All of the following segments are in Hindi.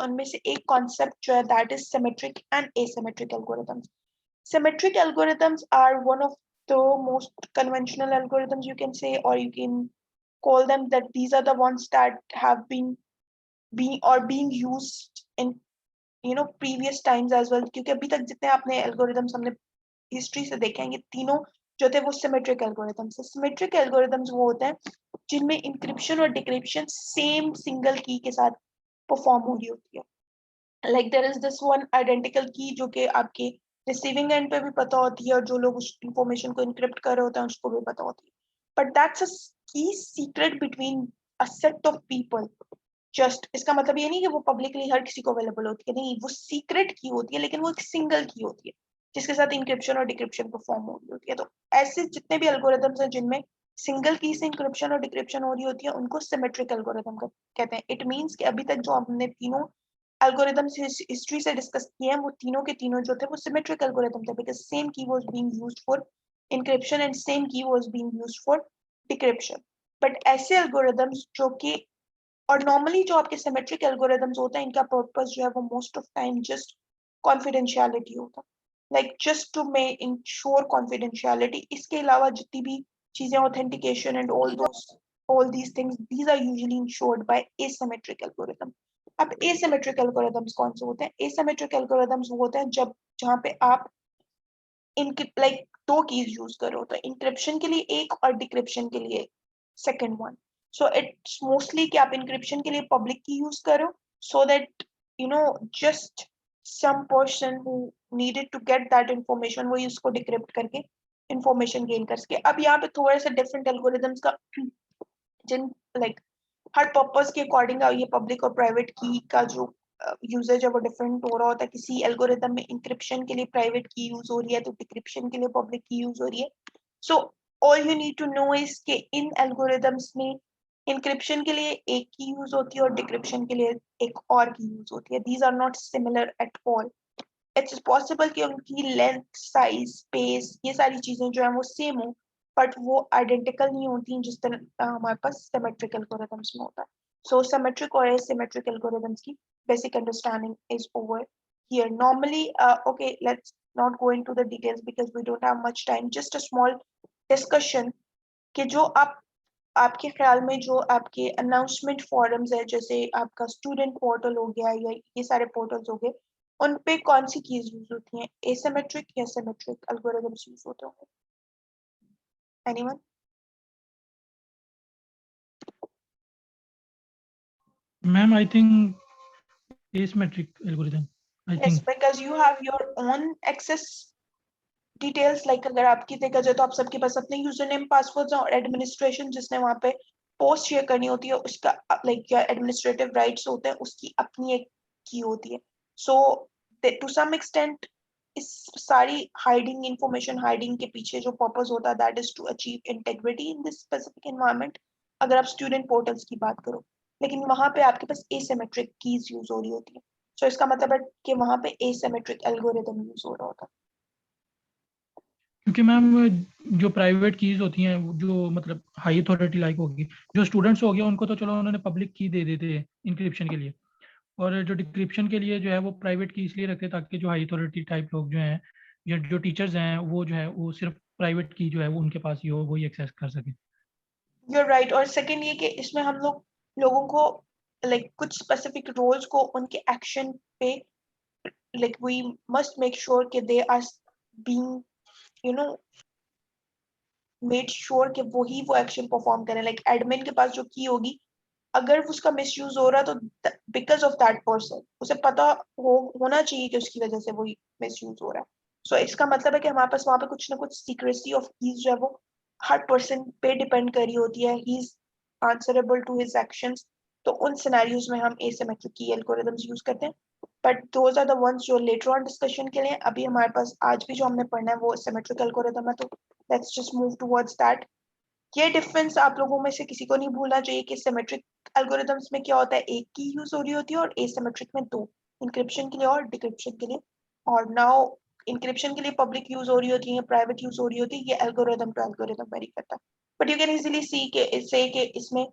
उनमें से एक कॉन्सेप्ट जो है that is symmetric and asymmetric algorithms. Symmetric algorithms are one of the most conventional algorithms you can say, or you can call them that these are the ones that have being used in previous times as well. क्योंकि अभी तक जितने आपने algorithms हमने हिस्ट्री से देखे हैं ये तीनों जो थे वो सिमेट्रिक एल्गोरिथम्स है. सिमेट्रिक एल्गोरिथम्स वो होते हैं जिनमें इंक्रिप्शन और डिक्रिप्शन सेम सिंगल की के साथ परफॉर्म हो रही होती है. Like there is this one identical की जो कि आपके रिसीविंग एंड पे भी पता होती है और जो लोग उस इंफॉर्मेशन को इनक्रिप्ट कर रहे होते हैं उसको भी पता होती है. बट दैट्स अ की secret between a set of people. Just इसका मतलब ये नहीं कि वो पब्लिकली हर किसी को अवेलेबल होती है, नहीं, वो सीक्रेट की होती है लेकिन वो एक सिंगल की होती है जिसके साथ इंक्रिप्शन और डिक्रिप्शन परफॉर्म हो रही होती है. तो ऐसे जितने भी एल्गोरिथम्स हैं जिनमें सिंगल की से इंक्रिप्शन और डिक्रिप्शन हो रही होती है उनको सिमेट्रिक एल्गोरिथम कहते हैं. इट मींस कि अभी तक जो हमने तीनों एल्गोरिथम्स हिस्ट्री से डिस्कस किए हैं वो तीनों के तीनों जो थे वो सिमेट्रिक एल्गोरिथम थे because same key was being used for encryption and same key was being used for decryption. But ऐसे एल्गोरिथम्स जो कि और नॉर्मली जो आपके सिमेट्रिक एल्गोरिथम्स होते हैं इनका पर्पस जो है वो most of time just confidentiality होता है. Like just to may ensure confidentiality. इसके अलावा जितनी भी चीजें authentication and all these things these are usually ensured by asymmetric algorithm. अब asymmetric algorithms कौन से होते हैं? asymmetric algorithms वो होते हैं जहाँ पे आप लाइक दो कीज यूज कर रहे हो, तो इंक्रिप्शन के लिए एक और डिक्रिप्शन के लिए second one. So it's mostly कि आप इंक्रिप्शन के लिए पब्लिक की यूज करो so that just some person who needed to get that information वो उसको डिक्रिप्ट करके इंफॉर्मेशन गेन कर सके. अब यहाँ पे थोड़े से डिफरेंट एल्गोरिथम्स का जिन लाइक हर पर्पस के अकॉर्डिंग ये पब्लिक और प्राइवेट की का जो यूजेज है वो डिफरेंट हो रहा होता है. किसी एल्गोरिथम में इंक्रिप्शन के लिए प्राइवेट की यूज हो रही है तो डिक्रिप्शन के लिए पब्लिक की यूज हो रही है. So all you need to know is के इन एल्गोरिथम्स में इंक्रिप्शन के लिए एक की यूज होती है और डिक्रिप्शन के लिए एक और की यूज होती है. These are not similar at all. It's possible कि उनकी लेंथ, साइज, स्पेस, ये सारी चीजें जो है वो सेम हो बट वो आइडेंटिकल नहीं होती जिस तरह हमारे पास सिमेट्रिक एल्गोरिथम्स में होता है. सो सिमेट्रिक और एसिमेट्रिक एल्गोरिथम्स की basic understanding is over here. Normally, okay, let's not go into the details because we don't have much time. Just a small discussion कि जो आपके ख्याल में जो आपके अनाउंसमेंट फॉरम्स है जैसे आपका स्टूडेंट पोर्टल हो गया या ये सारे पोर्टल्स हो गए उन पे कौन सी कीज यूज होती हैं? एसिमेट्रिक या सिमेट्रिक एल्गोरिथम्स यूज होते होंगे? Anyone? Ma'am I think asymmetric algorithm. I Yes, think. because you have your own access details. Like अगर आपकी देखा जाए तो आप सबके पास अपने यूजर नेम पासवर्ड्स और एडमिनिस्ट्रेशन जिसने वहाँ पे पोस्ट शेयर करनी होती है उसका लाइक या एडमिनिस्ट्रेटिव राइट्स होते हैं उसकी अपनी एक की होती है. सो टू सम एक्सटेंट इस सारी हाइडिंग इंफॉर्मेशन हाइडिंग के पीछे जो पर्पस होता है that is to achieve integrity in this specific environment. अगर आप स्टूडेंट पोर्टल्स की बात करो लेकिन वहां पे आपके पास एसिमेट्रिक कीज यूज हो रही होती है. सो इसका मतलब है कि वहां पे एसिमेट्रिक एल्गोरिथम यूज हो रहा होता है. क्योंकि मैम जो प्राइवेट कीज होती हैं जो मतलब हाई अथॉरिटी लाइक होगी, जो स्टूडेंट्स हो गए उनको तो चलो उन्होंने पब्लिक की दे देते हैं इंक्रिप्शन के लिए, और जो डिक्रिप्शन के लिए जो है वो प्राइवेट की इसलिए रखते हैं ताकि जो हाई अथॉरिटी टाइप लोग जो हैं या जो टीचर्स हैं वो जो है वो सिर्फ प्राइवेट की जो है वो उनके पास ही हो, वही एक्सेस कर सके. You're right. और सेकेंड ये कि इसमें हम लोगों को लाइक कुछ स्पेसिफिक रोल्स को उनके एक्शन पे like we must make sure कि they are being you know made sure कि वही वो एक्शन परफॉर्म करें. लाइक एडमिन के पास जो की होगी अगर उसका मिसयूज हो रहा है तो बिकॉज ऑफ दैट पर्सन उसे पता होना चाहिए कि उसकी वजह से वही मिसयूज हो रहा है. सो इसका मतलब है कि हमारे पास वहां पे कुछ ना कुछ सीक्रेसी ऑफ कीज जो है वो हर पर्सन पे डिपेंड कर रही होती है. He is answerable to his actions. तो उन सिनेरियोज में हम एसिमेट्रिक की एल्गोरिथम्स यूज करते हैं but those are the ones जो लेटर ऑन डिस्कशन के लिए. अभी हमारे पास आज भी जो हमने पढ़ना है वो सिमेट्रिक एल्गोरिथम है तो let's just move towards that. ये डिफरेंस आप लोगों में से किसी को नहीं भूलना चाहिए कि सिमेट्रिक एल्गोरिथम्स में क्या होता है, एक की यूज हो रही होती है और एसिमेट्रिक में दो, इंक्रिप्शन के लिए और डिक्रिप्शन के लिए. और नाउ इंक्रिप्शन के लिए पब्लिक यूज हो रही होती है, प्राइवेट यूज हो रही होती है, ये एल्गोरिथम टू एल्गोरिथम वेरी करता है. बट यू कैन इजीली सी के इससे कि इसमें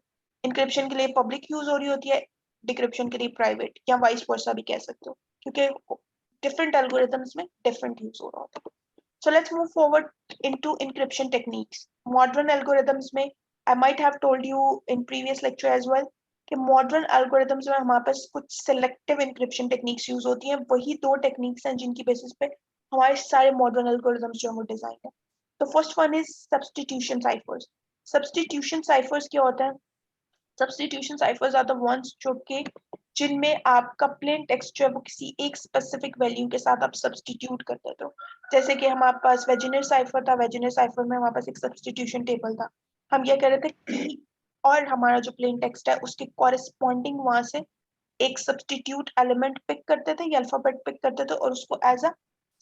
इंक्रिप्शन के लिए पब्लिक यूज हो रही होती है, डिक्रिप्शन के लिए प्राइवेट, या वाइस वर्सा भी कह सकते हो, क्योंकि डिफरेंट एल्गोरिथम्स में डिफरेंट यूज हो रहा होता है. So let's move forward into encryption techniques. Modern algorithms में I might have told you in previous lecture as well कि modern algorithms में हमारे पास कुछ selective encryption techniques use होती हैं. वही दो techniques हैं जिनकी basis पे हमारे सारे modern algorithms जो हैं वो design है. The first one is substitution ciphers. Substitution ciphers क्या होता है? Substitution ciphers are the ones जो कि जिनमें आपका plain text जो है वो किसी एक specific value के साथ आप substitute कर देते हो. जैसे कि हमारे पास वेजिनर साइफर था, वेजिनर साइफर में हमारे पास एक सब्स्टिट्यूशन टेबल था. हम क्या कर रहे थे कि और हमारा जो प्लेन टेक्स्ट है उसके कॉरेस्पॉन्डिंग वहां से एक सब्स्टिट्यूट एलिमेंट पिक करते थे या अल्फाबेट पिक करते थे और उसको एज अ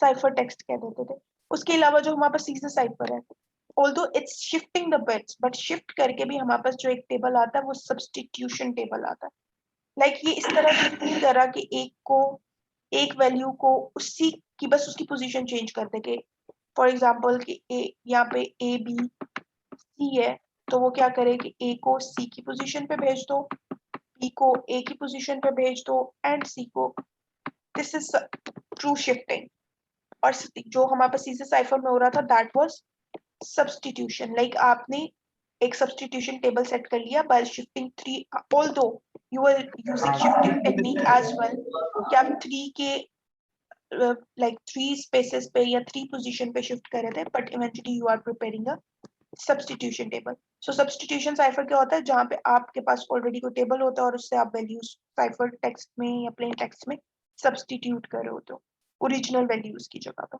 साइफर टेक्स्ट कह देते थे. उसके अलावा जो हमारे पास सीजर साइफर है, although it's shifting the bits, but shift करके भी हमारे पास जो एक टेबल आता है वो सब्स्टिट्यूशन टेबल आता है. लाइक ये इस तरह से नहीं करा कि एक वैल्यू को उसी की बस उसकी पोजीशन चेंज कर दे. के फॉर एग्जांपल कि ए यहाँ पे ए बी सी है, तो वो क्या करे कि ए को सी की पोजीशन पे भेज दो, बी को ए की पोजीशन पे भेज दो एंड सी को. This is true shifting. और जो हमारे पास सीजर साइफर में हो रहा था दैट वाज सब्स्टिट्यूशन. लाइक आपने एक सब्स्टिट्यूशन टेबल सेट कर लिया by shifting 3, although you are using shifting technique as well कि आप 3 के like 3 spaces पे या 3 position पे shift कर रहे थे, but eventually you are preparing a substitution table. So substitution cipher क्या होता है? जहाँ पे आपके पास already कोई table होता है और उससे आप values cipher text में या plain text में substitute कर रहे होते हो original values की जगह पे.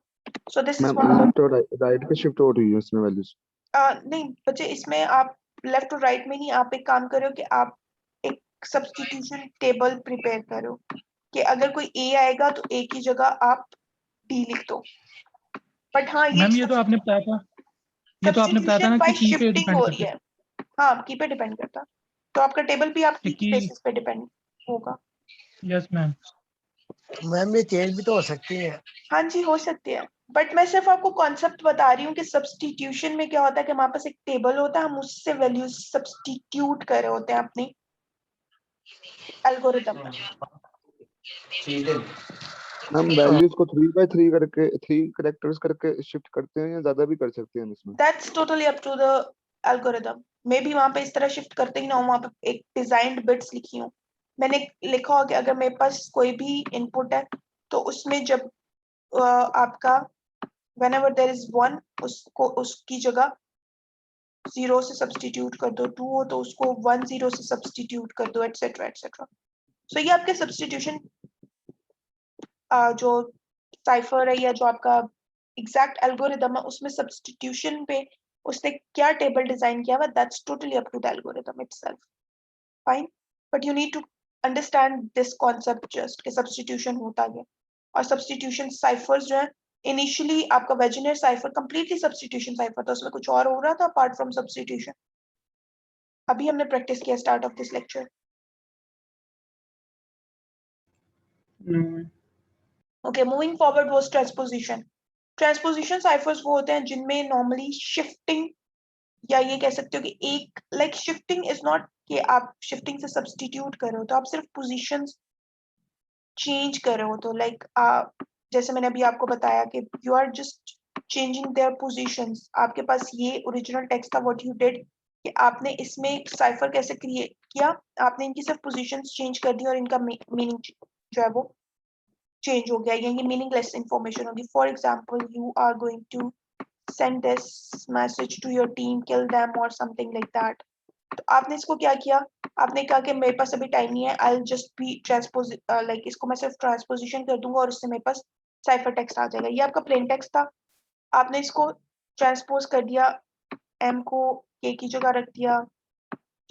So this is one. Left और राइट पे शिफ्ट हो रही है इसमें वैल्यूज? नहीं बच्चे, इसमें आप लेफ्ट और राइट में नहीं, आप एक काम करो कि आप एक सब्स्टिट्यूशन टेबल प्रिपेयर करो कि अगर कोई ए आएगा तो ए की जगह आप डी लिख दो. बट हाँ मैम ये तो आपने बताया था, ये तो आपने बताया था सब्स्टिट्यूशन ना बाय कि की पे शिफ्टिंग डिपेंड हो करता रही है. हाँ, की पे डिपेंड करता, तो आपका टेबल भी आप है की कि बेसिस पे डिपेंड होगा. Yes ma'am. मैम ये चेंज भी तो हो सकती है. हाँ जी, हो सकती है, बट मैं सिर्फ आपको कॉन्सेप्ट बता रही हूँ कि सब्स्टिट्यूशन में क्या होता है कि हमारे पास एक टेबल होता है, हम उससे वैल्यूज सब्स्टिट्यूट कर रहे होते हैं अपनी एल्गोरिथम में. हम वैल्यूज को 3 बाय 3 करके 3 कैरेक्टर्स करके शिफ्ट करते हैं या ज्यादा भी कर सकते हैं इसमें? That's totally up to the algorithm. May be वहां पे इस तरह शिफ्ट करते ही ना हो, वहां पे एक डिजाइन्ड बिट्स लिखी हूँ. मैंने लिखा हो कि अगर मेरे पास कोई भी इनपुट है तो उसमें जब आपका whenever there is 1 उसको उसकी जगह 0 से सब्स्टिट्यूट कर दो, 2 हो तो उसको 1 0 से सब्स्टिट्यूट कर दो, एटसेट्रा एटसेट्रा. सो ये आपके सब्स्टिट्यूशन जो साइफर है या जो आपका एग्जैक्ट एल्गोरिथम है उसमें सब्स्टिट्यूशन पे उसने क्या टेबल डिजाइन किया हुआ, that's totally up to the algorithm itself. Fine, but you need to understand this concept just कि सब्स्टिट्यूशन होता है. और सब्स्टिट्यूशन साइफर्स जो है, इनिशियली आपका Vigenere cipher completely substitution cipher था, उसमें कुछ और हो रहा था अपार्ट फ्रॉम सब्स्टिट्यूशन. अभी हमने प्रैक्टिस किया start of this lecture. Okay, moving forward was transposition. Transposition cyphers वो होते हैं जिनमें नॉर्मली शिफ्टिंग, या ये कह सकते हो कि एक लाइक शिफ्टिंग इज नॉट कि आप शिफ्टिंग से सब्स्टिट्यूट कर रहे हो, तो आप सिर्फ पोजीशंस चेंज कर रहे हो. तो लाइक जैसे मैंने अभी आपको बताया कि you are just changing their positions. आपके पास ये ओरिजिनल टेक्स्ट था, व्हाट यू डिड कि आपने इसमें साइफर कैसे क्रिएट किया, आपने इनकी सिर्फ पोजीशंस चेंज कर दी और इनका मीनिंग जो है वो चेंज हो गया, या ये मीनिंगलेस इंफॉर्मेशन होगी. For example, you are going to send this message to your team, kill them or something like that. तो आपने इसको क्या किया, आपने कहा कि मेरे पास अभी टाइम नहीं है, I'll just be transpose like इसको मैं सिर्फ ट्रांसपोजिशन कर दूंगा और उससे मेरे पास साइफर टेक्स्ट आ जाएगा. ये आपका प्लेन टेक्स्ट था, आपने इसको ट्रांसपोज कर दिया, M को K की जगह रख दिया,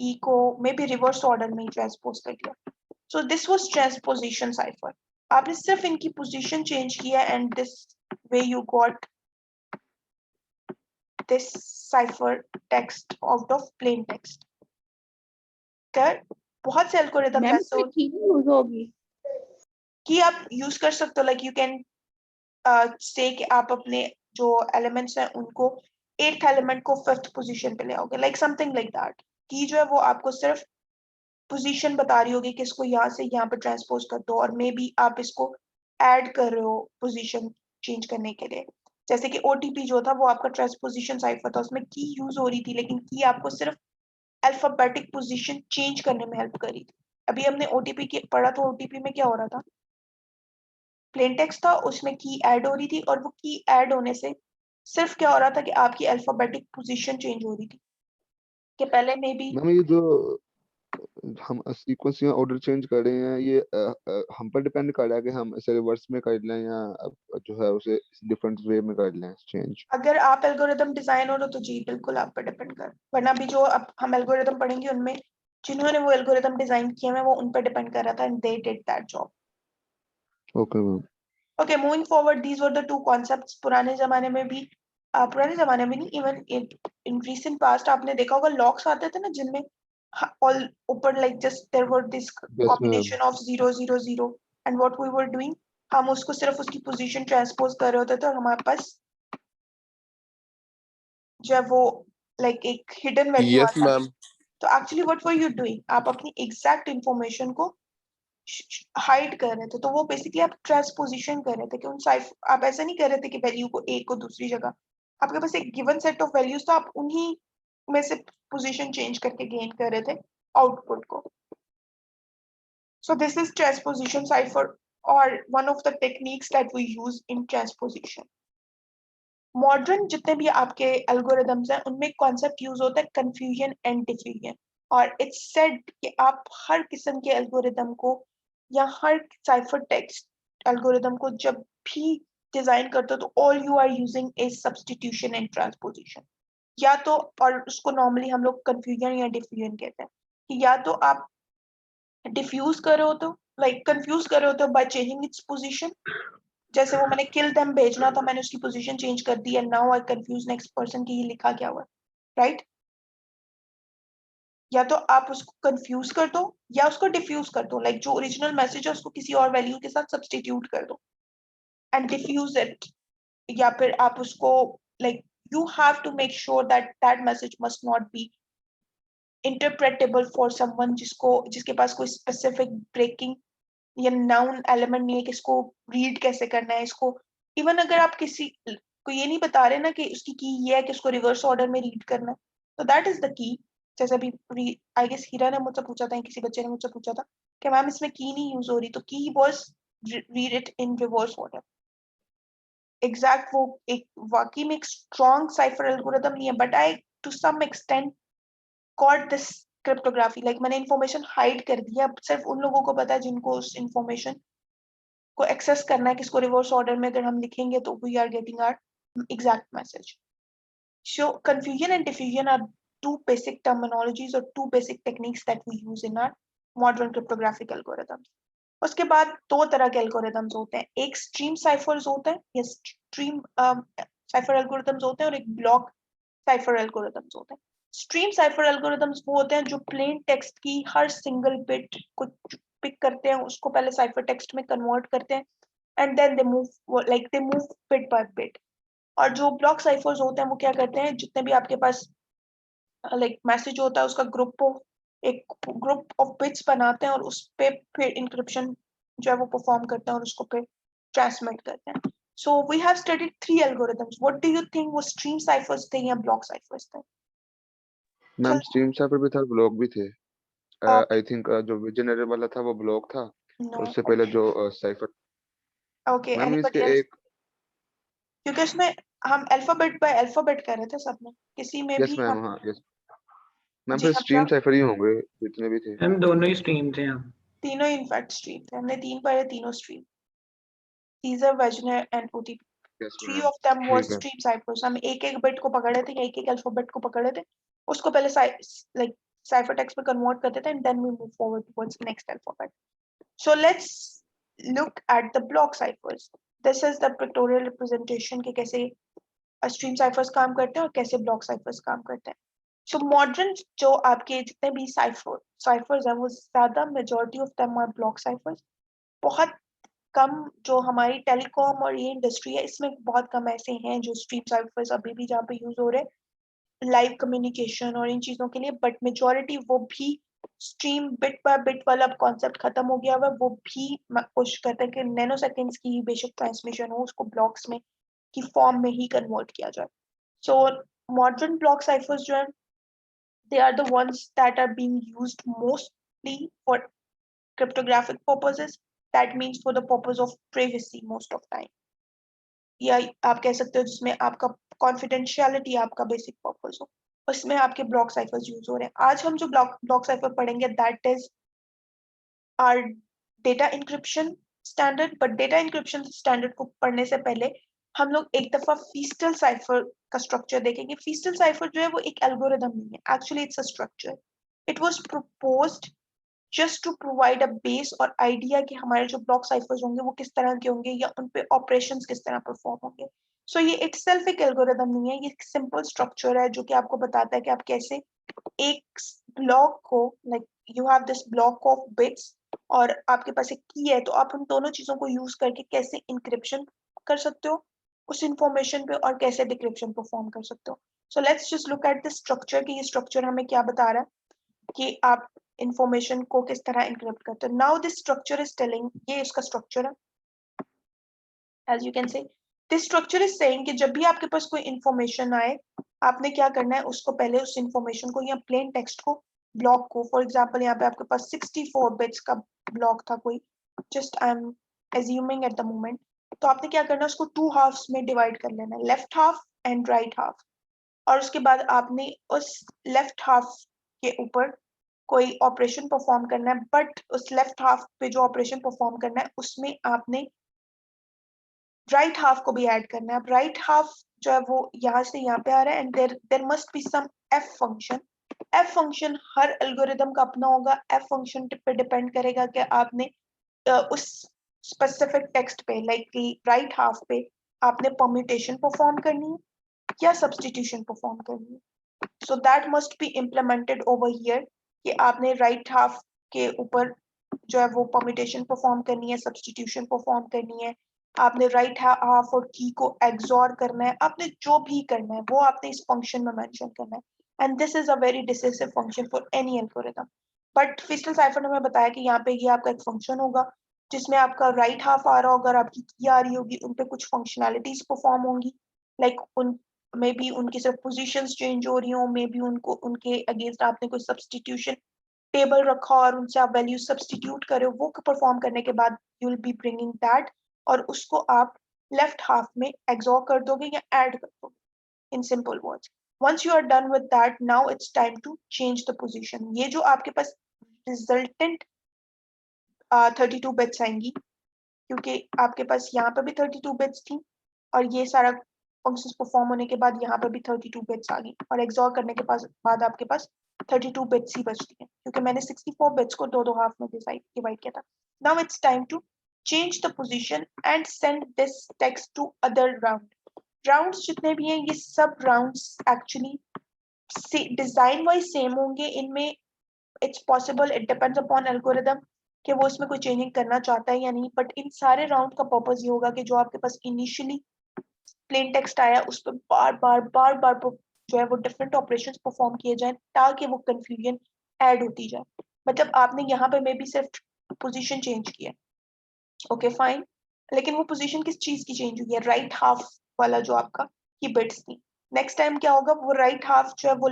E को मे बी रिवर्स ऑर्डर में ही ट्रांसपोज कर दिया. So this was transposition cipher. आपने सिर्फ इनकी पोजीशन चेंज किया and this way you got this cipher text out of plain text. कर बहुत से एल्गोरिथम ऐसे यूज होगी कि आप यूज कर सकते हो. लाइक यू कैन से कि आप अपने जो एलिमेंट्स हैं उनको 8th एलिमेंट को 5th पोजीशन पे ले आओगे, लाइक समथिंग लाइक दैट. की जो है वो आपको सिर्फ पोजीशन बता रही होगी कि इसको यहाँ से यहाँ पे ट्रांसपोज कर दो, और मे बी आप इसको ऐड कर रहे हो पोजीशन चेंज करने के लिए। जैसे कि ओटीपी जो था वो आपका ट्रांसपोजिशन साइफर था, उसमें की यूज हो रही थी, लेकिन की आपको सिर्फ अल्फाबेटिक पोजीशन चेंज करने में हेल्प करी थी। अभी हमने ओटीपी की पढ़ा, तो ओटीपी में क्या हो रहा था, प्लेन टेक्स्ट था, उसमें की ऐड हो रही थी, और वो की ऐड होने से सिर्फ क्या हो रहा था कि आपकी अल्फाबेटिक पोजीशन चेंज हो रही थी, कि पहले में भी मैम ये जो हम सीक्वेंस या ऑर्डर चेंज कर रहे हैं, ये हम पर डिपेंड कर रहा है कि हम इसे रिवर्स में कर लें या जो है उसे डिफरेंट वे में कर लें चेंज। अगर आप एल्गोरिदम डिजाइनर हो तो जी बिल्कुल आप पर डिपेंड कर, वरना भी जो अब हम एल्गोरिदम पढ़ेंगे उनमें जिन्होंने वो एल्गोरिदम डिजाइन किया है वो उन पर डिपेंड कर रहा था, and they did that job. Okay ma'am. Okay, moving forward, these were the two concepts. पुराने जमाने में भी पुराने जमाने में नहीं, इवन इन रीसेंट पास्ट आपने देखा होगा लॉक्स आते थे ना, जिनमें ऑल ऊपर like just there were this yes ma'am. Combination of 000, and what we were doing, हम उसको सिर्फ उसकी पोजीशन ट्रांसपोज कर रहे होते थे, और हमारे पास जो है वो लाइक एक हिडन वैल्यू यस आता। मैम। तो actually what were you doing, आप अपनी एग्जैक्ट इंफॉर्मेशन को हाइड कर रहे थे, तो वो बेसिकली आप ट्रांसपोजिशन कर रहे थे कि उन आप ऐसा नहीं कर रहे थे कि वैल्यू को एक को दूसरी जगह, आपके पास एक गिवन सेट ऑफ वैल्यूज, तो आप उन्हीं में से पोजीशन चेंज करके गेन कर रहे थे आउटपुट को। So this is transposition cipher, और one of the techniques that we use in transposition. Modern जितने भी आपके एल्गोरिदम्स हैं उनमें कॉन्सेप्ट यूज होता है कंफ्यूजन एंड डिफ्यूजन, और इट्स सेड कि आप हर किस्म के एल्गोरिदम को या हर साइफर टेक्स्ट एल्गोरिदम को जब भी डिजाइन करते हो तो all you are using is substitution and transposition. या तो, और उसको नॉर्मली हम लोग कंफ्यूजन या डिफ्यूजन कहते हैं, कि या तो आप डिफ्यूज कर रहे हो तो लाइक कंफ्यूज कर रहे हो तो बाय चेंजिंग इट्स पोजीशन, जैसे वो मैंने किल देम भेजना था, मैंने उसकी पोजीशन चेंज कर दी, and now I confuse next person कि ये लिखा क्या हुआ, राइट। या तो आप उसको कंफ्यूज कर दो या उसको डिफ्यूज कर दो, लाइक जो ओरिजिनल मैसेज है उसको किसी और वैल्यू के साथ सब्स्टिट्यूट कर दो एंड डिफ्यूज इट। या फिर आप उसको like you have to make sure that that message must not be interpretable for someone जिसके पास कोई स्पेसिफिक ब्रेकिंग या नाउन एलिमेंट नहीं है कि इसको रीड कैसे करना है इसको। इवन अगर आप किसी को ये नहीं बता रहे ना कि उसकी की ये है कि उसको रिवर्स ऑर्डर में रीड करना है, तो दैट इज द की। जैसे अभी आई गेस हीरा ने मुझसे पूछा था, किसी बच्चे ने मुझसे पूछा था कि मैम इसमें की नहीं यूज हो रही, तो की was read it in reverse order. Exact वो एक वाकई में एक स्ट्रॉन्ग साइफर एल्गोरिथम नहीं है, but I to some extent got this cryptography, like मैंने इंफॉर्मेशन हाइड कर दिया, अब सिर्फ उन लोगों को पता है जिनको उस इंफॉर्मेशन को एक्सेस करना है, किसको रिवर्स ऑर्डर में अगर हम लिखेंगे तो we are getting our exact message. So confusion and diffusion are two basic terminologies or two basic techniques that we use in our modern cryptographic algorithms. उसके बाद दो तरह के एल्गोरिथम्स होते हैं, एक स्ट्रीम साइफर्स होते हैं या स्ट्रीम साइफर एल्गोरिथम्स होते हैं, और एक ब्लॉक साइफर एल्गोरिथम्स होते हैं। स्ट्रीम साइफर एल्गोरिथम्स वो होते हैं जो प्लेन टेक्स्ट की हर सिंगल बिट को पिक करते हैं, उसको पहले साइफर टेक्स्ट में कन्वर्ट करते हैं, and then they move bit by bit. और जो ब्लॉक साइफर्स होते हैं वो क्या करते हैं, जितने भी आपके पास लाइक मैसेज होता है उसका एक ग्रुप ऑफ बिट्स बनाते हैं, और उस पे फिर इंक्रिप्शन जो है वो परफॉर्म करते हैं और उसको फिर ट्रांसमिट करते हैं। So we have studied 3 algorithms. What do you think वो स्ट्रीम साइफर्स थे या ब्लॉक साइफर्स थे? मैम स्ट्रीम साइफर भी था, ब्लॉक भी थे। uh, आई थिंक जो विजनरी वाला था वो ब्लॉक था, और no, उससे पहले जो साइफर। okay, मैम इसके anybody else? एक क्योंकि उसमें हम अल्फाबेट बाय अल्फाबेट कर रहे थे सब में, किसी में यस भी मैम। हम हाँ यस मैम, जी फिर हम स्ट्रीम साइफर ही होंगे जितने भी थे। हम दोनों ही स्ट्रीम थे हम। तीनों इनफैक्ट स्ट्रीम थे, हमने 3 पढ़े, तीनों stream, teaser, Wegener and OTP. Yes 3 ma'am. of them was ठीक है। stream ciphers। हम एक एक बिट को पकड़ रहे थे या एक एक अल्फाबेट को पकड़ रहे थे, उसको पहले लाइक साइफर टेक्स्ट में कन्वर्ट करते थे, and then we move forward towards next alphabet. So let's look at the block ciphers. This is the pictorial representation के कैसे स्ट्रीम साइफर्स काम करते हैं और कैसे ब्लॉक साइफर्स काम करते हैं। सो मॉडर्न जो आपके जितने भी साइफर्स हैं वो ज्यादा majority of them R block cyphers. बहुत कम जो हमारी टेलीकॉम और ये इंडस्ट्री है इसमें बहुत कम ऐसे हैं जो स्ट्रीम साइफर्स अभी भी जहाँ पे यूज हो रहे हैं लाइव कम्युनिकेशन और इन चीजों के लिए, बट मेजॉरिटी वो भी स्ट्रीम बिट बाय बिट वाला कॉन्सेप्ट खत्म हो गया हुआ, वो भी कोशिश करते हैं कि नैनो सेकेंड्स की बेशक ट्रांसमिशन हो, उसको ब्लॉक्स में की फॉर्म में ही कन्वर्ट किया जाए. सो मॉडर्न ब्लॉक साइफर्स जो है, they are the ones that are being used mostly for cryptographic purposes. That means for the purpose of privacy most of time. या आप कह सकते हो जिसमें आपका कॉन्फिडेंशियलिटी आपका बेसिक पर्पस हो, उसमें आपके ब्लॉक साइफर्स यूज हो रहे हैं. आज हम जो ब्लॉक साइफर पढ़ेंगे that is our data encryption standard. But data encryption standard को पढ़ने से पहले हम लोग एक दफा फीस्टल साइफर का स्ट्रक्चर देखेंगे. फीस्टल साइफर जो है वो एक एल्गोरिथम नहीं है, actually it's a structure. It was proposed just to provide a base और आइडिया कि हमारे जो ब्लॉक साइफर्स होंगे वो किस तरह के होंगे या उन पे ऑपरेशंस किस तरह परफॉर्म होंगे. सो ये इटसेल्फ एक एल्गोरिथम नहीं है, ये एक सिंपल स्ट्रक्चर है जो कि आपको बताता है कि आप कैसे एक ब्लॉक को, like you have this block of bits और आपके पास एक की है, तो आप उन दोनों चीजों को यूज करके कैसे इंक्रिप्शन कर सकते हो उस इंफॉर्मेशन पे और कैसे डिक्रिप्शन परफॉर्म कर सकते हो. So let's just look at this structure कि ये स्ट्रक्चर हमें क्या बता रहा है कि आप इंफॉर्मेशन को किस तरह इंक्रिप्ट करते हो. Now this structure is telling, ये इसका स्ट्रक्चर है. As you can say this structure is saying कि जब भी आपके पास कोई इंफॉर्मेशन आए, आपने क्या करना है, उसको पहले उस इंफॉर्मेशन को या प्लेन टेक्स्ट को, ब्लॉक को, फॉर एग्जांपल यहाँ पे आपके पास 64 बिट्स का ब्लॉक था कोई, just I am assuming at the moment. तो आपने क्या करना है, उसको 2 हाफ्स में डिवाइड कर लेना है, left half and right half. और उसके बाद आपने उस लेफ्ट हाफ के ऊपर कोई ऑपरेशन परफॉर्म करना है, बट उस लेफ्ट हाफ पे जो ऑपरेशन परफॉर्म करना है उसमें आपने राइट हाफ को भी ऐड करना है. अब राइट हाफ जो है वो यहाँ से यहाँ पे आ रहा है and there must be some F function. F function हर एल्गोरिदम का अपना होगा. एफ फंक्शन पे डिपेंड करेगा कि आपने उस स्पेसिफिक टेक्स्ट पे, लाइक राइट हाफ पे आपने परम्यूटेशन परफॉर्म करनी है या सब्स्टिट्यूशन परफॉर्म करनी है. So that must be implemented over here कि आपने राइट हाफ के ऊपर जो है वो परम्यूटेशन परफॉर्म करनी है, सब्स्टिट्यूशन परफॉर्म करनी है, आपने राइट हाफ और की को एक्सॉर करना है, आपने जो भी करना है वो आपने इस फंक्शन में मेंशन करना है. And this is a very decisive function for any algorithm. But Feistel cipher ने हमें बताया कि यहाँ पे ये आपका एक फंक्शन होगा जिसमें आपका राइट हाफ आ रहा होगा और आपकी की आ रही होगी, उन पे कुछ फंक्शनैलिटीज परफॉर्म होंगी, लाइक उन मे बी उनकी सिर्फ पोजीशंस चेंज हो रही हो, मे बी उनको उनके अगेंस्ट आपने कोई सब्स्टिट्यूशन टेबल रखा और उनसे आप वैल्यू सब्स्टिट्यूट करो, वो परफॉर्म करने के बाद you will be bringing that और उसको आप लेफ्ट हाफ में एग्जॉर कर दोगे या ऐड कर दोगे. In simple words, once you are done with that, now it's time to change the position. ये जो आपके पास resultant 32 बिट्स आएंगी, क्योंकि आपके पास यहाँ पे भी 32 बिट्स थी और ये सारा फंक्शंस परफॉर्म होने के बाद यहाँ पे भी 32 बिट्स आ गई और एक्सॉर करने के बाद आपके पास 32 बिट्स ही बचती हैं, क्योंकि मैंने 64 बिट्स को दो हाफ में डिवाइड किया था. Now it's time to change the position and send this text to other round. Rounds जितने भी हैं ये सब rounds actually design wise same होंगे. इनमें it's possible, it depends upon algorithm कि वो इसमें कोई चेंजिंग करना चाहता है या नहीं. बट इन सारे राउंड का पर्पस ये होगा कि जो आपके पास इनिशियली प्लेन टेक्स्ट आया उस पर बार बार जो है वो डिफरेंट ऑपरेशंस परफॉर्म किए जाएं ताकि वो कंफ्यूजन ऐड होती जाए. मतलब आपने यहाँ पे मे बी सिर्फ पोजीशन चेंज किया, ओके फाइन, लेकिन वो पोजीशन किस चीज की चेंज हुई है, राइट हाफ वाला जो आपका की बिट्स थी. नेक्स्ट टाइम क्या होगा, वो राइट हाफ जो है वो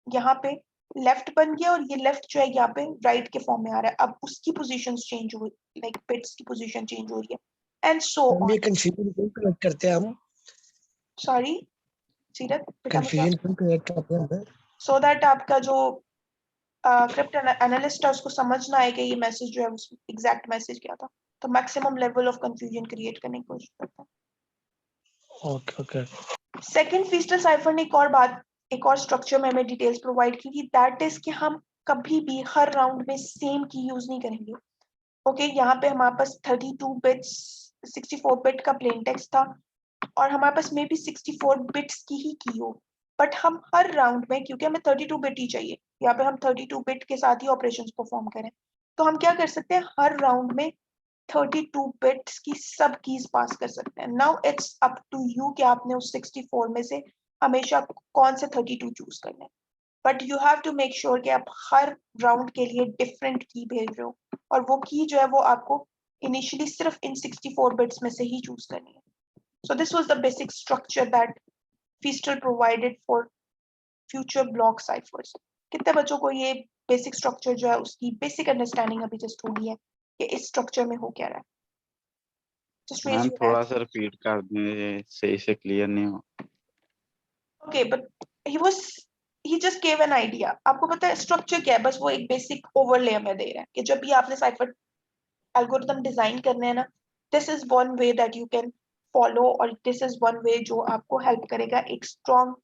यहाँ पे लेफ्ट बन गया और ये लेफ्ट जो है यहाँ पे राइट के फॉर्म में आ रहा है. अब उसकी पोजीशंस चेंज हुई, लाइक बिट्स की पोजीशन चेंज हो रही है एंड सो हम ये कंफ्यूजन क्यों क्रिएट करते हैं हम सॉरी सीरत, कंफ्यूजन क्यों क्रिएट करते हैं सो दैट आपका जो क्रिप्ट एनालिस्ट है उसको समझ ना आए कि ये मैसेज जो है उस एग्जैक्ट मैसेज क्या था, तो maximum level of confusion create करने की कोशिश करता है. Okay okay. सेकंड फीस्टल साइफर ने एक और स्ट्रक्चर में हमें डिटेल्स प्रोवाइड की, दैट इज कि हम कभी भी हर राउंड में सेम की यूज नहीं करेंगे. ओके यहाँ पे हमारे पास 32 बिट्स 64 बिट का प्लेन टेक्स्ट था और हमारे पास मे बी 64 बिट्स की ही की हो, बट हम हर राउंड में, क्योंकि हमें 32 बिट ही चाहिए, यहाँ पे हम 32 बिट के साथ ही ऑपरेशंस परफॉर्म करें, तो हम क्या कर सकते हैं, हर राउंड में 32 बिट्स की सब कीज पास कर सकते हैं. Now it's up to you कि आपने उस 64 में से हमेशा कौन से 32 चूज करने हैं. But you have to make sure कि आप हर राउंड के लिए डिफरेंट की भेज रहे हो, और वो की जो है वो आपको इनिशियली सिर्फ इन 64 बिट्स में से ही चूज करनी है. So this was the basic structure that Feastel provided for future block ciphers. कितने बच्चों को ये बेसिक स्ट्रक्चर जो है उसकी बेसिक अंडरस्टैंडिंग अभी जस्ट हुई है कि इस स्ट्रक्चर में हो क्या रहा है? Just raise मैम your थोड़ा hand. सा रिपीट कर दें, सही से क्लियर नहीं हो. Okay, but he just gave an idea. आपको पता है स्ट्रक्चर क्या है? बस वो एक बेसिक ओवरले हमें दे रहा है कि जब भी आपने साइफर एल्गोरिथम डिजाइन करने हैं ना, this is one way that you can follow, और दिस इज वन वे जो आपको हेल्प करेगा एक स्ट्रॉन्ग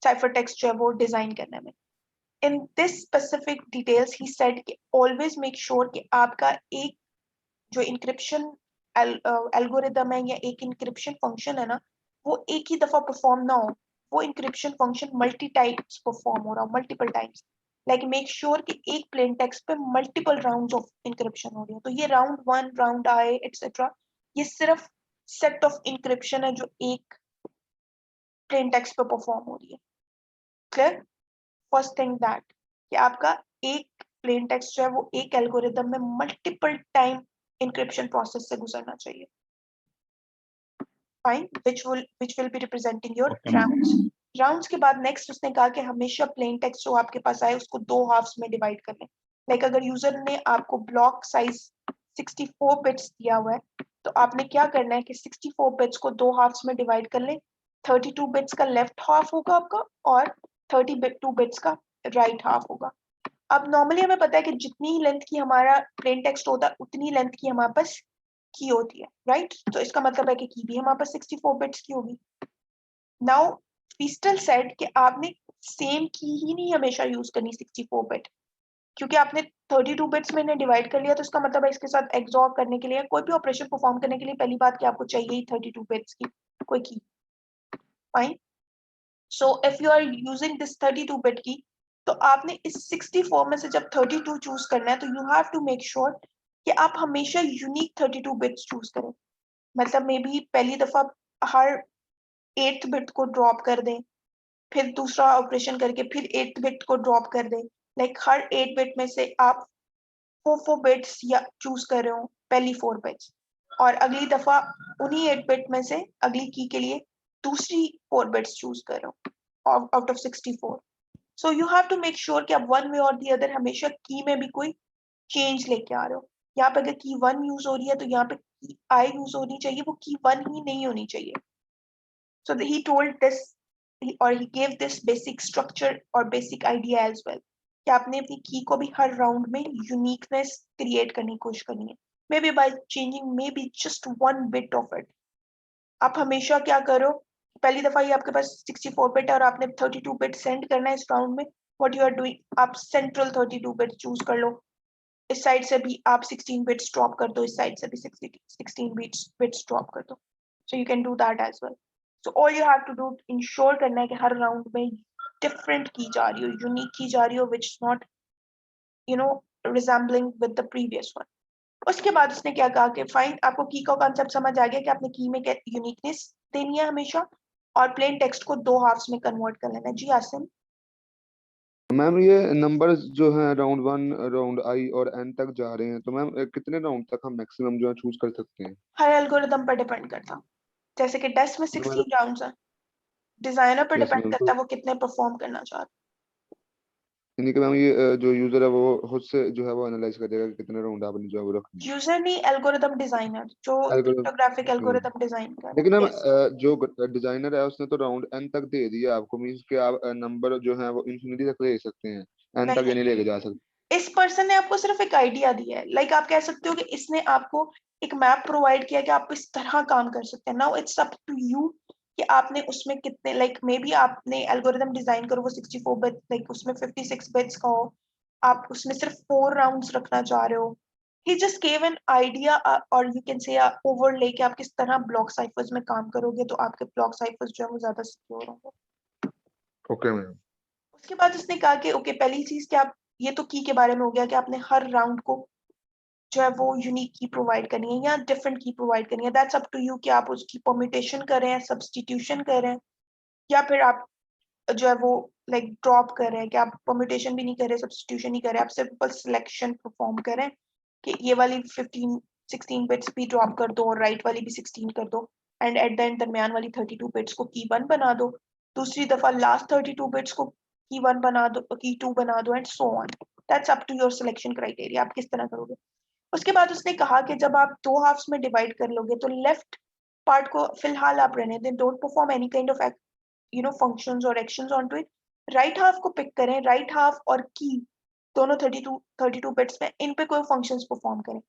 साइफर टेक्स्ट जो है वो डिजाइन करने में. In this specific details, he said कि always make sure कि आपका एक जो encryption algorithm है या एक encryption function है ना, वो एक ही दफा perform ना हो, वो encryption function multi types perform हो रहा हो, multiple times. Like make sure कि एक plain text पे multiple rounds of encryption हो रही है. तो ये round 1, round I, etc. ये सिर्फ set of encryption है जो एक plain text पे perform हो रही है. Clear? फर्स्ट थिंग दैट कि आपका एक प्लेन टेक्स्ट जो है वो एक एल्गोरिथम में मल्टीपल टाइम इंक्रिप्शन प्रोसेस से गुजरना चाहिए. Fine, which will be representing your Okay, rounds. Rounds के बाद नेक्स्ट उसने कहा कि हमेशा प्लेन टेक्स्ट जो आपके पास आए उसको दो हाफ्स में डिवाइड कर लें. लाइक अगर यूजर ने आपको ब्लॉक साइज 64 बिट्स दिया हुआ है, तो आपने क्या करना है कि 64 बिट्स को दो हाफ्स में डिवाइड कर लें. 32 बिट्स का लेफ्ट हाफ होगा आपका और 32 बिट्स का राइट हाफ होगा. अब नॉर्मली हमें पता है कि जितनी लेंथ की हमारा प्लेन टेक्स्ट होता है उतनी लेंथ की हमारे पास की होती है, राइट? तो इसका मतलब है कि की भी हमारे पास 64 बिट्स की होगी. नाउ Feastel said कि आपने सेम की ही नहीं हमेशा यूज करनी 64 बिट, क्योंकि आपने 32 बिट्स में ने डिवाइड कर लिया, तो इसका मतलब है इसके साथ एक्सॉर करने के लिए कोई भी ऑपरेशन परफॉर्म करने के लिए पहली बात कि आपको चाहिए ही 32 बिट्स की कोई key. Fine. So if you are using this 32 bit key, तो आपने इस 64 में से जब 32 चूज करना है, तो you have to make sure कि आप हमेशा यूनिक 32 बिट्स चूज करें. मतलब मे बी पहली दफा हर 8th बिट को ड्रॉप कर दें, फिर दूसरा ऑपरेशन करके फिर 8th बिट को ड्रॉप कर दें. लाइक हर 8 बिट में से आप 4 बिट्स या चूज कर रहे हो, पहली 4 बिट्स, और अगली दफा उन्हीं 8 बिट में से अगली की के लिए दूसरी 4 बिट्स चूज कर रहे हो out of 64. So you have to make sure कि आप वन वे और दी अदर हमेशा की में भी कोई चेंज लेके आ रहे हो. यहाँ पे अगर की 1 यूज हो रही है, तो यहाँ पे की आई यूज होनी चाहिए, वो की 1 ही नहीं होनी चाहिए. So he told this, or he gave this basic structure or basic idea as well कि आपने अपनी की को भी हर राउंड में यूनिकनेस क्रिएट करने की कोशिश करनी है. May be by changing may be just 1 bit of it. आप हमेशा क्या करो, पहली दफा ही आपके पास 64 बिट है और आपने 32 बिट सेंड करना है इस राउंड में. व्हाट यू आर डूइंग, आप सेंट्रल 32 बिट चूज कर लो, इस साइड से भी आप 16 बिट्स ड्रॉप कर दो, इस साइड से भी 16 बिट्स ड्रॉप कर दो. So you can do that as well. So all you have to do ensure करना है कि हर राउंड में डिफरेंट की जा रही हो, यूनिक की जा रही हो, which is not resembling with the previous one. उसके बाद उसने क्या कहा कि फाइन, आपको की का कॉन्सेप्ट समझ आ गया कि आपने की में यूनिकनेस देनी है हमेशा, और प्लेन टेक्स्ट को दो हाफ्स में कन्वर्ट कर लेना है. जी आसिम. मैम ये नंबर्स जो हैं राउंड 1, राउंड आई और एन तक जा रहे हैं, तो मैम कितने राउंड तक हम मैक्सिमम जो है चूज कर सकते हैं? हर एल्गोरिथम पर डिपेंड करता, जैसे कि डेस्ट में 16 राउंड्स हैं, डिजाइनर पर यस डिपेंड मैम. करता है वो कितने परफॉर्म करना चाहता है. यानी कि मैम ये जो यूजर है वो खुद से जो है वो एनालाइज करेगा कि कितने राउंड आपने जो है वो रखने हैं. यूजर नहीं, एल्गोरिथम डिजाइनर जो Algorithm, cryptographic okay. Algorithm design कर रहा लेकिन है. हम Yes. जो डिजाइनर है उसने तो राउंड एन तक दे दिया आपको, मींस कि आप नंबर जो है वो इंफिनिटी तक ले सकते हैं, एन तक नहीं, नहीं लेके जा सकते. इस पर्सन ने आपको सिर्फ एक आइडिया दिया है. लाइक आप कह सकते हो कि इसने आपको एक मैप प्रोवाइड किया कि आप इस तरह काम कर सकते हैं. Now it's up to you कि आपने उसमें कितने, लाइक मे बी आपने एल्गोरिथम डिजाइन करो वो 64 बिट, लाइक उसमें 56 बिट्स का हो, आप उसमें सिर्फ 4 राउंड्स रखना चाह रहे हो. ही जस्ट गेव एन आइडिया, और यू कैन से ओवरले कि आप किस तरह ब्लॉक साइफर्स में काम करोगे तो आपके ब्लॉक साइफर्स जो है वो ज्यादा सिक्योर होंगे. Okay ma'am. उसके बाद उसने कहा कि ओके, पहली चीज कि आप, ये तो की के बारे में हो गया कि आपने हर राउंड को जो है वो यूनिक की प्रोवाइड करनी है या डिफरेंट की प्रोवाइड करनी है. दैट्स अप टू यू कि आप उसकी परम्यूटेशन कर रहे हैं, सब्स्टिट्यूशन कर रहे हैं, या फिर आप जो है वो लाइक ड्रॉप कर रहे हैं कि आप परम्यूटेशन भी नहीं कर रहे, सब्स्टिट्यूशन नहीं कर रहे, आप सिंपल सिलेक्शन परफॉर्म कर रहे हैं कि ये वाली 16 बिट्स भी ड्रॉप कर दो और राइट वाली भी 16 कर दो एंड एट द एंड दरमियान वाली 32 बिट्स को की 1 बना दो, दूसरी दफा लास्ट 32 बिट्स को की 1 बना दो, की 2 बना दो and so on. That's up to your selection criteria, आप किस तरह करोगे। उसके बाद उसने कहा कि जब आप 2 हाफ्स में डिवाइड कर लोगे तो लेफ्ट पार्ट को फिलहाल आप रहने दें, don't perform any kind of functions और actions onto it. Right half को पिक करें, राइट हाफ और की दोनों 32 बिट्स में इन पे कोई फंक्शंस परफॉर्म करें।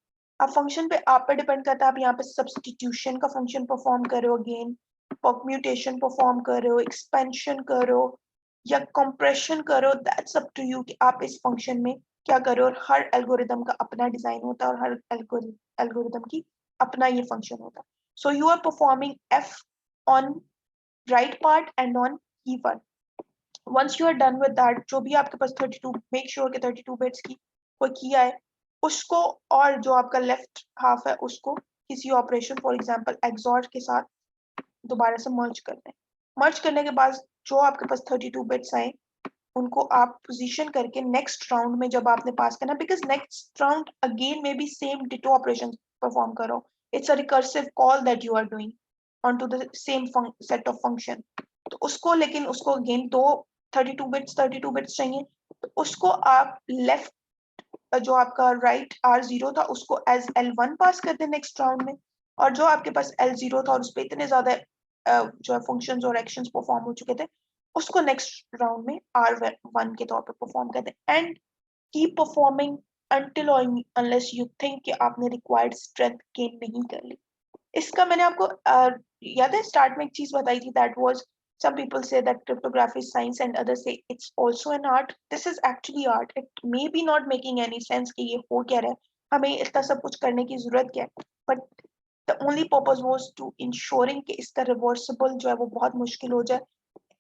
अब फंक्शन पे आप पे डिपेंड करता है, आप यहाँ पे सब्स्टिट्यूशन का फंक्शन परफॉर्म कर रहे हो, अगेन परम्यूटेशन परफॉर्म कर रहे हो, एक्सपेंशन कर रहे हो या कंप्रेशन कर रहे हो, दैट्स अप टू यू कि आप इस फंक्शन में क्या कर रहे हो। और हर एल्गोरिदम का अपना डिजाइन होता है और हर एल्गोरिदम की अपना ये फंक्शन होता है। So you are performing F on right part and on key 1। once you are done with that, जो भी आपके पास 32, make sure कि 32 बिट्स की कोई की आए उसको, और जो आपका लेफ्ट हाफ है उसको किसी ऑपरेशन फॉर एग्जांपल एक्सॉर के साथ दोबारा से मर्ज कर दें। मर्ज करने के बाद जो आपके पास 32 बिट्स आए उनको आप पोजीशन करके नेक्स्ट राउंड में जब आपने पास करना, बिकॉज नेक्स्ट राउंड अगेन में भी सेम डिटो ऑपरेशन परफॉर्म करो, it's a recursive call that you are doing on to the same set of function. तो उसको, लेकिन उसको अगेन दो 32 बिट्स चाहिए, तो उसको आप लेफ्ट जो आपका राइट R0 था उसको एज L1 पास कर दे नेक्स्ट राउंड में, और जो आपके पास L0 था और उस पर इतने ज्यादा जो है फंक्शंस और एक्शंस परफॉर्म हो चुके थे उसको नेक्स्ट राउंड में R1 के तौर पे परफॉर्म कर दे and keep performing until or unless you think कि आपने रिक्वायर्ड स्ट्रेंथ गेन नहीं कर ली। इसका मैंने आपको याद है स्टार्ट में एक चीज बताई थी, that was some people say that cryptography is science and others say it's also an art. This is actually art. It may be not making any sense कि ये हो क्या रहा है, हमें इतना सब कुछ करने की जरूरत क्या है, but the only purpose was to ensuring कि इसका reversible जो है वो बहुत मुश्किल हो जाए।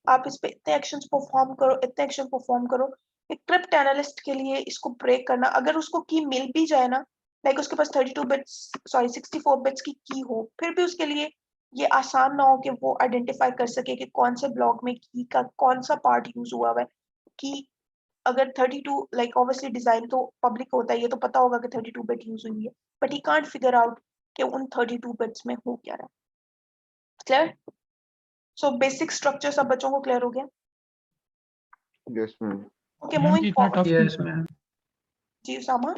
आप इस पे इतने एक्शंस परफॉर्म करो, इतने एक्शन परफॉर्म करो, एक क्रिप्ट एनालिस्ट के लिए इसको ब्रेक करना, अगर उसको की मिल भी जाए ना, लाइक उसके पास 64 बिट्स की हो, फिर भी उसके लिए ये आसान ना हो कि वो आइडेंटिफाई कर सके कि कौन से ब्लॉक में की का कौन सा पार्ट यूज हुआ है। कि अगर 32 लाइक ऑब्वियसली डिजाइन तो पब्लिक होता है, ये तो पता होगा कि 32 बिट यूज हुई है, but he can't figure out कि उन 32 बिट्स में हो क्या रहा है। क्लियर? सो बेसिक स्ट्रक्चर सब बच्चों को क्लियर हो गया? Yes ma'am. Okay, ma'am moving जी इतना फॉरवर्ड। Tough yes ma'am. जी उसामा।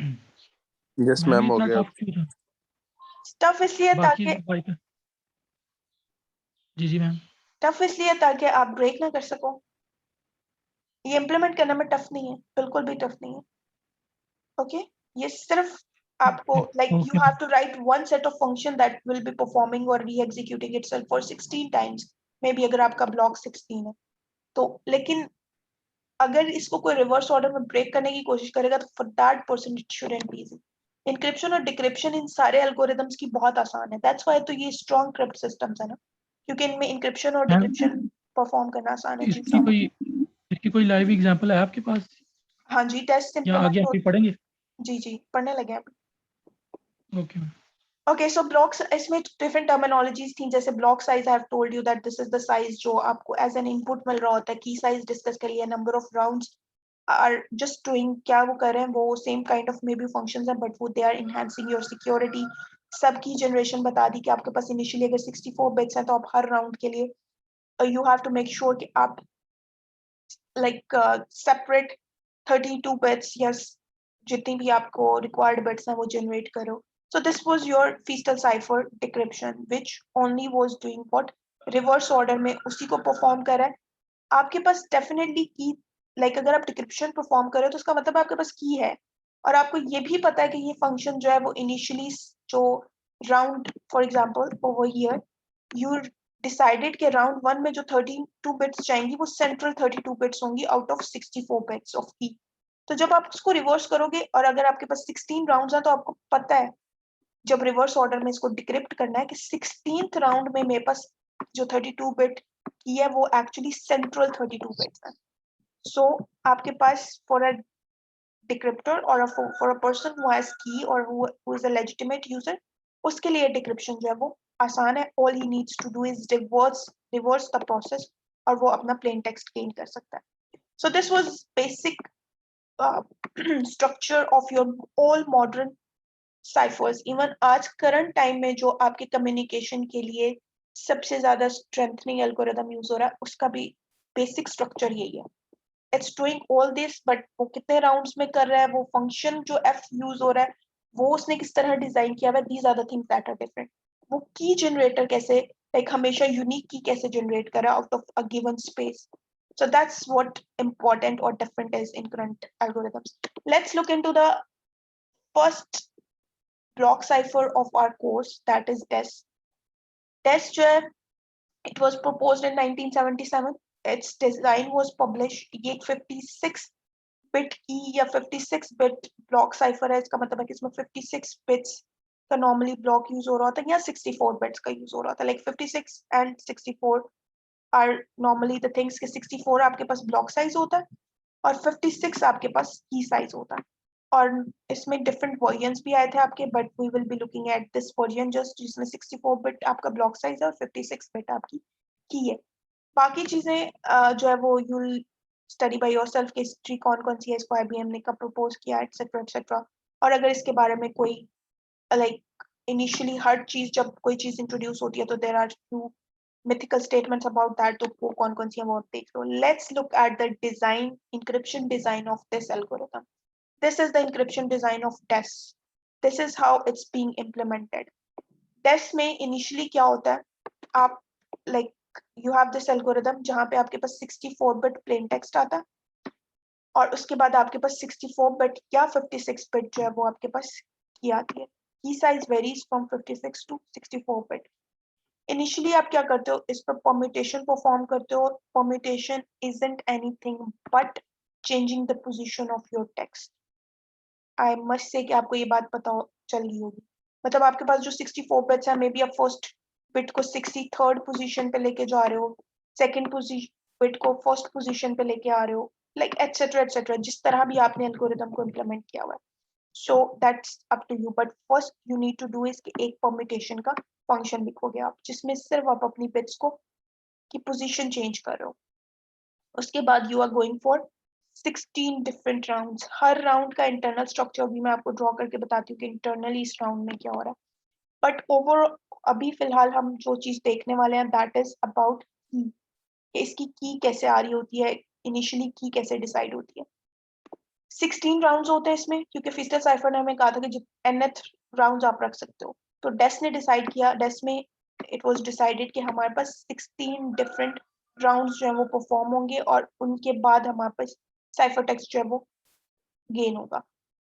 यस मैम मैम हो इतना गया। टफ क्यों था? टफ इसलिए बाकी ताकि बाकी जी मैम। टफ इसलिए ताकि आप ब्रेक ना कर सको। ये इम्प्लीमेंट करने में टफ नहीं है, बिल्कुल भी टफ नहीं है। ओके, ये सिर्फ आपको like you have to write one set of function that will be performing और reexecuting itself for 16 times, maybe अगर आपका ब्लॉक 16 है तो। लेकिन अगर इसको कोई रिवर्स ऑर्डर में ब्रेक करने की कोशिश करेगा तो for that person it shouldn't be easy. Encryption और डिक्रिप्शन इन सारे एल्गोरिदम्स की बहुत आसान है, दैट्स व्हाई तो ये स्ट्रॉन्ग क्रिप्ट सिस्टम्स है ना, क्योंकि इनमें इनक्रिप्शन और मैम डिक्रिप्शन परफॉर्म करना आसान है। जी इसकी कोई लाइव एग्जांपल है आपके पास हाँ जी, टेस्ट या आगे इम्प्लीमेंट आप पढ़ेंगे? जी पढ़ने लगे अभी। Okay ma'am. ओके, सो ब्लॉक्स, इसमें डिफरेंट टर्मिनोलॉजीज थी, जैसे block size, I have told you that this is the size जो आपको एज एन इनपुट मिल रहा होता है। की साइज डिस्कस कर लिया, number of rounds are just doing, क्या वो कर रहे हैं, वो same kind of maybe functions हैं बट वो they are enhancing your security. Subkey generation बता दी कि आपके पास इनिशियली अगर 64 बिट्स हैं तो आप हर राउंड के लिए you have to make sure कि आप लाइक सेपरेट 32 बिट्स या जितनी भी आपको रिक्वायर्ड बिट्स हैं वो जनरेट करो। So this was your Feastal cipher decryption, which only was doing what? Reverse order में उसी को perform कर रहा है। आपके पास definitely की, like अगर आप decryption perform कर रहे हो तो उसका मतलब आपके पास की है, और आपको ये भी पता है कि ये function जो है वो initially जो round, for example over here, you decided कि round 1 में जो 32 bits जाएंगी वो central 32 bits होंगी out of 64 bits of key। तो जब आप उसको रिवर्स करोगे और अगर आपके पास 16 राउंड्स हैं तो आपको पता है जब रिवर्स ऑर्डर में इसको डिक्रिप्ट करना है कि 16th राउंड में मेरे पास जो 32 बिट की है वो एक्चुअली सेंट्रल 32 बिट्स है। सो आपके पास फॉर अ डिक्रिप्टर और for a person who has key और who is a legitimate user, उसके लिए डिक्रिप्शन जो है वो आसान है। All he needs to do is reverse the process और वो अपना प्लेन टेक्स्ट गेन कर सकता है। So this was basic structure of your all modern ciphers. Even आज current time में जो आपके communication के लिए सबसे ज़्यादा strengthening algorithm use हो रहा है, उसका भी basic structure यही है. It's doing all this, but वो कितने rounds में कर रहा है, वो function जो f use हो रहा है, वो उसने किस तरह डिजाइन किया हुआ है, these are the things that are different. वो key generator कैसे, like हमेशा unique key कैसे generate कर रहा है out of a given space. So that's what important or different is in current algorithms. Let's look into the first block cipher of our course, that is DES. DES जो है, it was proposed in 1977. Its design was published. ये 56 bit key या 56 bit block cipher है. इसका मतलब है कि इसमें 56 bits का normally block use हो रहा होता है या 64 bits का use हो रहा होता है. Like 56 and 64 are normally the things कि 64 आपके पास block size होता है और 56 आपके पास key size होता है. और इसमें different versions भी आए थे आपके, but we will be looking at this version just जिसमें 64 bit आपका block size है और 56 bit आपकी key है. बाकी चीजें जो है वो you'll study by yourself कि हिस्ट्री कौन कौन सी है, इसको IBM ने कब प्रपोज किया, etc etc. और अगर इसके बारे में कोई like initially हर चीज जब कोई चीज इंट्रोड्यूस होती है तो there are few mythical statements about that, तो वो कौन कौन सी है वो देख लो. Let's look at the design, encryption design of this algorithm. This is the encryption design of DES. This is how it's being implemented. DES में initially क्या होता है, आप like you have this algorithm जहाँ पे आपके पास 64 bit plain text आता है और उसके बाद आपके पास 64 bit या 56 bit जो है वो आपके पास की आती है. Key size varies from 56 to 64 bit. Initially आप क्या करते हो, इस पर permutation perform करते हो. Permutation isn't anything but changing the position of your text. I must say कि आपको ये बात पता चल गई होगी. मतलब आपके पास जो 64 bits है, मे बी आप फर्स्ट बिट को 63rd पोजीशन पे लेके जा रहे हो, सेकंड बिट को फर्स्ट पोजीशन पे लेके आ रहे हो, लाइक एटसेट्रा एटसेट्रा, जिस तरह भी आपने एल्गोरिथम को इम्प्लीमेंट किया हुआ है. So that's up to you, but first you need to do is कि एक परम्यूटेशन का फंक्शन लिखोगे आप, जिसमें सिर्फ आप अपनी बिट्स को की पोजीशन चेंज कर रहे हो. उसके बाद you are going for 16 different rounds. हर राउंड का इंटरनल स्ट्रक्चर भी मैं आपको ड्रॉ करके बताती हूँ कि इंटरनली इस राउंड में क्या हो रहा है. बट ओवर अभी फिलहाल हम जो चीज देखने वाले हैं दैट इज अबाउट की, इसकी की कैसे आ रही होती है, इनिशियली की कैसे डिसाइड होती है. 16 राउंड्स होते हैं इसमें, क्योंकि फिस्टर साइफर ने हमें कहा था कि nth राउंड्स आप रख सकते हो. तो डेस ने डिसाइड किया, डेस में इट वाज डिसाइडेड कि हमारे पास 16 डिफरेंट राउंड्स जो है वो परफॉर्म होंगे और उनके बाद हमारे पास साइफर टेक्स्ट जो है वो गेन होगा.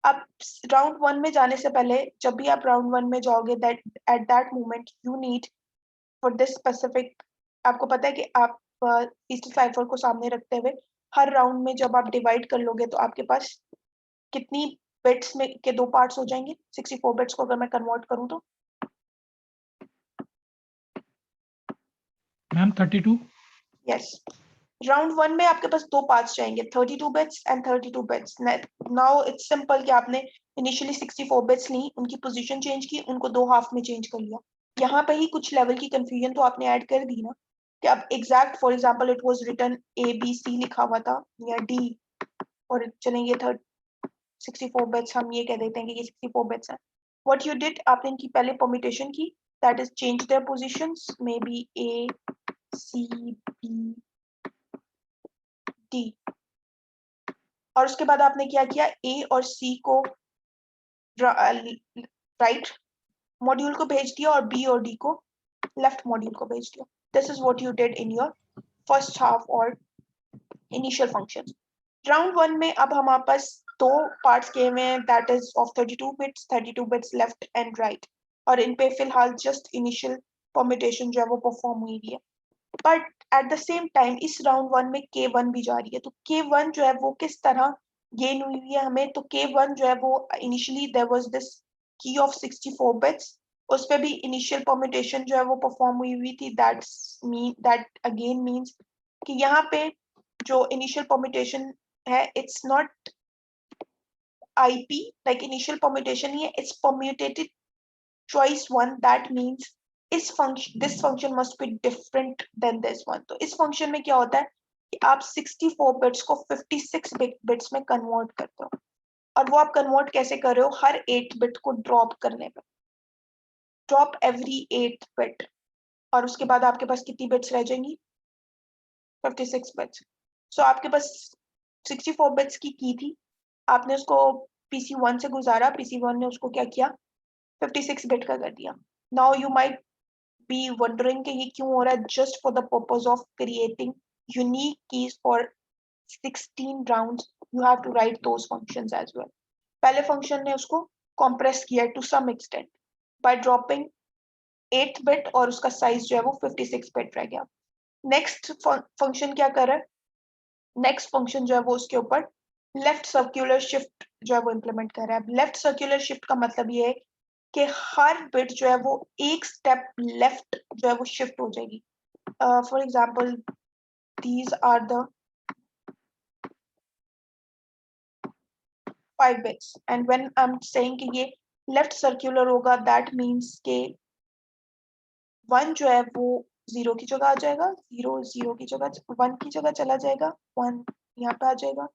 अब राउंड 1 में जाने से पहले, जब भी आप राउंड 1 में जाओगे, that at that moment you need for this specific, आपको पता है कि आप फिस्टर साइफर को सामने रखते हुए हर राउंड में जब आप डिवाइड कर लोगे तो आपके पास कितनी बिट्स में के दो पार्ट्स हो जाएंगे. 64 बिट्स को अगर मैं कन्वर्ट करूं तो मैम 32. यस, राउंड 1 में आपके पास दो पार्ट्स जाएंगे, 32 bits and 32 bits. Now it's simple कि आपने इनिशियली 64 बिट्स ली, उनकी पोजीशन चेंज की, उनको दो हाफ में चेंज कर लिया. यहाँ पे ही कुछ लेवल की कंफ्यूजन तो आपने ऐड कर दी ना, कि अब exact for example it was written ABC लिखा हुआ था या D, और चलेंगे 64 बिट्स, हम ये कह देते हैं कि ये 64 बिट्स है. व्हाट यू डिड, आपने इनकी पहले परम्यूटेशन की, that is change their positions, may be A C B D, और उसके बाद आपने क्या किया, A और C को राइट मॉड्यूल को भेज दिया और B और D को लेफ्ट मॉड्यूल को भेज दिया. This is what you did in your first half और इनिशियल फंक्शंस. राउंड 1 में अब हमारे पास दो पार्ट्स किए हुए हैं, that is of 32 bits left and right, और इन पे फिलहाल जस्ट इनिशियल परम्यूटेशन जो है वो परफॉर्म हुई है. But at the same time इस राउंड 1 में K1 भी जा रही है. तो K1 जो है वो किस तरह गेन हुई है हमें, तो K1 जो है वो इनिशियली देयर वाज दिस की ऑफ 64 बिट्स, उस पे भी इनिशियल परम्यूटेशन जो है वो परफॉर्म हुई थी. दैट अगेन मींस कि यहाँ पे जो इनिशियल परम्यूटेशन है, it's not IP like initial permutation ही है, it's permutated choice 1, that means इस function, this function must be different than this one. तो इस function में क्या होता है कि कि आप 64 बिट्स को 56 बिट्स में कन्वर्ट करते हो, और वो आप कन्वर्ट कैसे कर रहे हो, हर 8 बिट को ड्रॉप करने पे, ड्रॉप एवरी 8 बिट, और उसके बाद आपके पास कितनी बिट्स रह जाएंगी, 56 बिट्स। सो आपके पास 64 बिट्स की थी, आपने उसको PC1 से गुजारा, PC1 ने उसको क्या किया, 56 बिट का कर दिया। Now you might be wondering कि ये क्यों हो रहा है, just for the purpose of creating unique keys for 16 rounds you have to write those functions as well. पहले फंक्शन ने उसको कॉम्प्रेस किया to some extent by dropping 8 bit, और उसका साइज जो है वो 56 बिट रह गया। नेक्स्ट फंक्शन क्या कर रहा है, नेक्स्ट फंक्शन जो है वो उसके ऊपर लेफ्ट सर्कुलर शिफ्ट जो है वो इम्प्लीमेंट कर रहा है। लेफ्ट सर्कुलर शिफ्ट का मतलब ये है कि हर बिट जो है वो एक स्टेप लेफ्ट जो है वो शिफ्ट हो जाएगी। For example these are the 5 bits, and when I'm saying कि ये लेफ्ट सर्कुलर होगा, दैट मीन्स के 1 जो है वो 0 की जगह आ जाएगा, 0 0 की जगह 1 की जगह चला जाएगा, 1 यहाँ पे आ जाएगा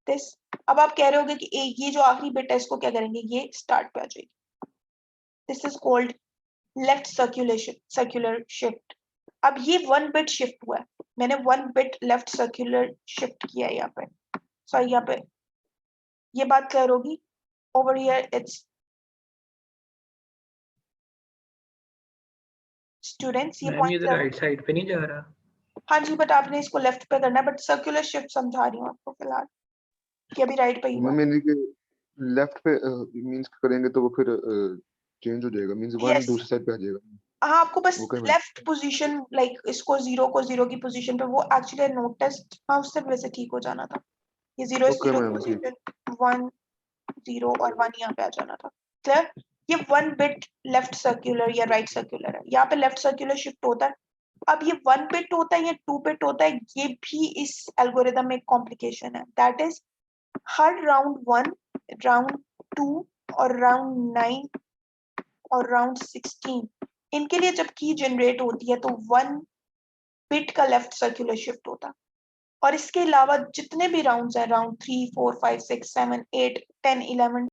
दिस। अब आप कह रहे होगे कि ये जो आखिरी बिट है इसको क्या करेंगे, ये स्टार्ट पे आ जाएगी। This is called left circular shift. अब ये 1 बिट शिफ्ट हुआ है, मैंने 1 बिट लेफ्ट सर्कुलर शिफ्ट किया है यहाँ पे। सो यहाँ पे ये बात क्लियर होगी। ओवर हियर इट्स स्टूडेंट्स, ये मैम ये पॉइंट तो राइट साइड पे नहीं जा रहा। हाँ जी, बट आपने इसको लेफ्ट पे करना है, बट सर्कुलर शिफ्ट समझा रही हूँ आपको फिलहाल कि अभी राइट पे ही हुआ। मैंने कि लेफ्ट पे मींस करेंगे तो वो फिर चेंज हो जाएगा, मींस 1 Yes. दूसरी साइड पे आ जाएगा। हाँ, आपको बस वो क्या लेफ्ट पोजीशन लाइक इसको 0 को 0 की पोजीशन पे, वो एक्चुअली नोट टेस्ट, हाँ उससे वैसे ठीक हो जाना था। ये 0 ओके 0 मैम, ठीक। पोजीशन 1 0 और 1 यहाँ पे आ जाना था। क्लियर? ये 1 बिट लेफ्ट सर्कुलर या राइट सर्कुलर है, यहाँ पे लेफ्ट सर्कुलर शिफ्ट होता है। अब ये 1 बिट होता है या 2 बिट होता है, ये भी इस एल्गोरिदम में कॉम्प्लिकेशन है। That is her round 1, round 2 और राउंड 9 और राउंड 16, इनके लिए जब की जनरेट होती है तो 1 बिट का लेफ्ट सर्कुलर शिफ्ट होता है। और इसके अलावा जितने भी राउंड्स हैं, राउंड 3 4 5 6 7 8 10 11